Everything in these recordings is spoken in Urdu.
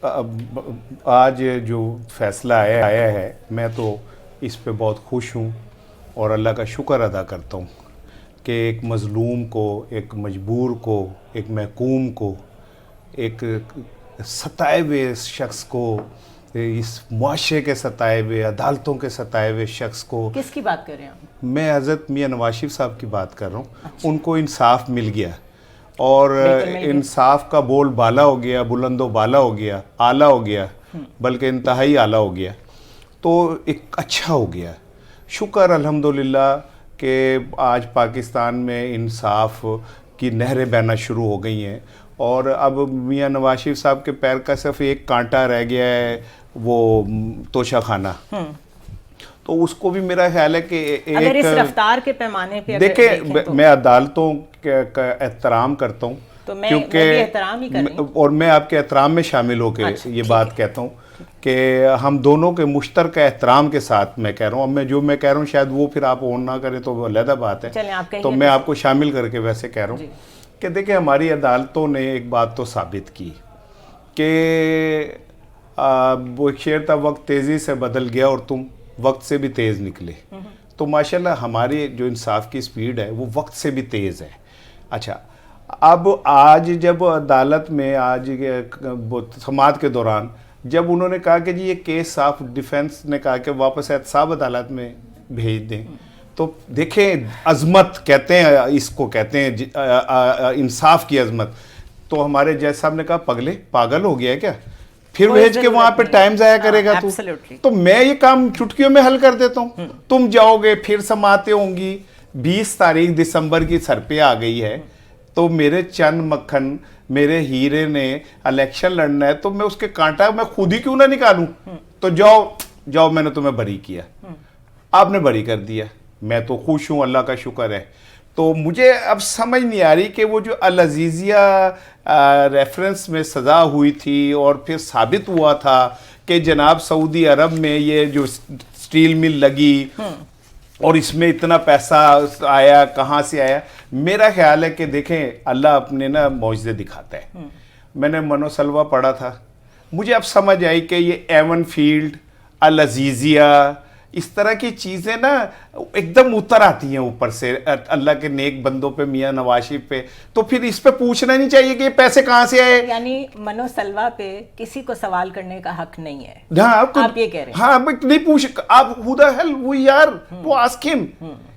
آج جو فیصلہ آیا ہے میں تو اس پہ بہت خوش ہوں اور اللہ کا شکر ادا کرتا ہوں کہ ایک مظلوم کو، ایک مجبور کو، ایک محکوم کو، ایک ستائے ہوئے شخص کو، اس معاشرے کے ستائے ہوئے، عدالتوں کے ستائے ہوئے شخص کو. کس کی بات کر رہے ہیں آپ؟ میں حضرت میاں نواز شریف صاحب کی بات کر رہا ہوں. ان کو انصاف مل گیا اور انصاف کا بول بالا ہو گیا، بلند و بالا ہو گیا، اعلیٰ ہو گیا، بلکہ انتہائی اعلیٰ ہو گیا. تو ایک اچھا ہو گیا. شکر الحمدللہ کہ آج پاکستان میں انصاف کی نہریں بہنا شروع ہو گئی ہیں اور اب میاں نواز شریف صاحب کے پیر کا صرف ایک کانٹا رہ گیا ہے، وہ توشہ خانہ. تو اس کو بھی میرا خیال ہے کہ اگر اس رفتار کے پیمانے پہ دیکھیں میں عدالتوں کا احترام کرتا ہوں، تو میں کیونکہ احترام ہی کر رہی ہوں اور میں آپ کے احترام میں شامل ہو کے یہ بات کہتا ہوں کہ ہم دونوں کے مشترکہ احترام کے ساتھ میں کہہ رہا ہوں. اب میں جو میں کہہ رہا ہوں شاید وہ پھر آپ اون نہ کریں تو وہ علیحدہ بات ہے، تو میں آپ کو شامل کر کے ویسے کہہ رہا ہوں کہ دیکھیں ہماری عدالتوں نے ایک بات تو ثابت کی کہ وہ ایک شعر تھا، وقت تیزی سے بدل گیا اور تم وقت سے بھی تیز نکلے. تو ماشاءاللہ ہماری جو انصاف کی سپیڈ ہے وہ وقت سے بھی تیز ہے. اچھا اب آج جب عدالت میں آج سماعت کے دوران جب انہوں نے کہا کہ جی یہ کیس صاف، ڈیفنس نے کہا کہ واپس احتساب عدالت میں بھیج دیں، تو دیکھیں عظمت کہتے ہیں اس کو، کہتے ہیں انصاف کی عظمت. تو ہمارے جج صاحب نے کہا پاگل ہو گیا ہے کیا، پھر بھیج کے وہاں پہ ٹائم ضائع کرے گا تو میں یہ کام چٹکیوں میں حل کر دیتا ہوں. تم جاؤ گے پھر سماعتیں ہوں گی. 20 تاریخ دسمبر کی سر پہ آ گئی ہے تو میرے چند مکھن، میرے ہیرے نے الیکشن لڑنا ہے تو میں اس کے کانٹا میں خود ہی کیوں نہ نکالوں. تو جاؤ میں نے تمہیں بری کیا، آپ نے بری کر دیا، میں تو خوش ہوں، اللہ کا شکر ہے. تو مجھے اب سمجھ نہیں آ رہی کہ وہ جو العزیزیہ ریفرنس میں سزا ہوئی تھی اور پھر ثابت ہوا تھا کہ جناب سعودی عرب میں یہ جو سٹیل مل لگی اور اس میں اتنا پیسہ آیا، کہاں سے آیا. میرا خیال ہے کہ دیکھیں اللہ اپنے نا معجزے دکھاتا ہے. میں نے منو سلوا پڑھا تھا، مجھے اب سمجھ آئی کہ یہ ایون فیلڈ، العزیزیہ، اس طرح کی چیزیں نا ایک دم اتر آتی ہیں اوپر سے اللہ کے نیک بندوں پہ، میاں نواز شریف پہ. تو پھر اس پہ پوچھنا نہیں چاہیے کہ یہ پیسے کہاں سے آئے. یعنی منو سلوا پہ کسی کو سوال کرنے کا حق نہیں ہے. ہاں آپ یہ کہہ رہے ہیں. ہاں نہیں پوچھ، آپ who the hell وہ یار وہ آسک ہم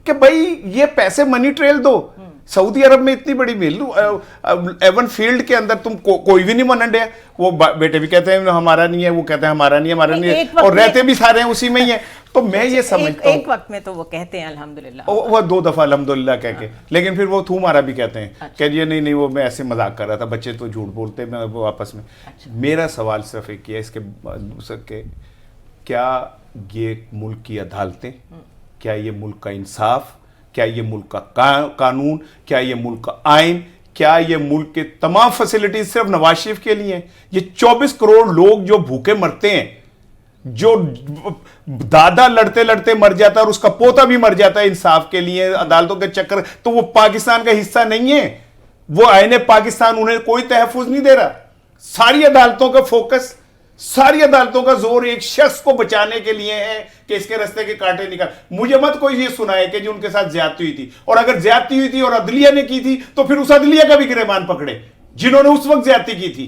کہ بھائی یہ پیسے منی ٹریل دو. سعودی عرب میں اتنی بڑی مل، ایون فیلڈ کے اندر تم کوئی بھی نہیں مننڈے. وہ بیٹے بھی کہتے ہیں ہمارا نہیں ہے، وہ کہتے ہیں ہمارا نہیں ہے، ہمارا نہیں ہے، اور رہتے بھی سارے ہیں اسی میں ہی ہیں. تو میں یہ سمجھتا ہوں ایک وقت میں تو وہ کہتے ہیں الحمدللہ، وہ 2 دفعہ الحمدللہ کہہ کے، لیکن پھر وہ تھو مارا بھی کہتے ہیں کہ یہ نہیں وہ میں ایسے مذاق کر رہا تھا، بچے تو جھوٹ بولتے ہیں وہ آپس میں. میرا سوال صرف ایک ہے اس کے کیا یہ ملک کی عدالتیں، کیا یہ ملک کا انصاف، کیا یہ ملک کا قانون، کیا یہ ملک کا آئین، کیا یہ ملک کے تمام فیسلٹیز صرف نواز شریف کے لیے ہیں؟ یہ 24 کروڑ لوگ جو بھوکے مرتے ہیں، جو دادا لڑتے لڑتے مر جاتا ہے اور اس کا پوتا بھی مر جاتا ہے انصاف کے لیے عدالتوں کے چکر، تو وہ پاکستان کا حصہ نہیں ہے؟ وہ آئین پاکستان انہیں کوئی تحفظ نہیں دے رہا. ساری عدالتوں کا فوکس، ساری عدالتوں کا زور ایک شخص کو بچانے کے لیے ہے کہ اس کے رستے کے کانٹے نکال. مجھے مت کوئی یہ سنائے کہ جو ان کے ساتھ زیادتی ہوئی تھی، اور اگر زیادتی ہوئی تھی اور عدلیہ نے کی تھی تو پھر اس عدلیہ کا بھی گریبان پکڑے جنہوں نے اس وقت زیادتی کی تھی.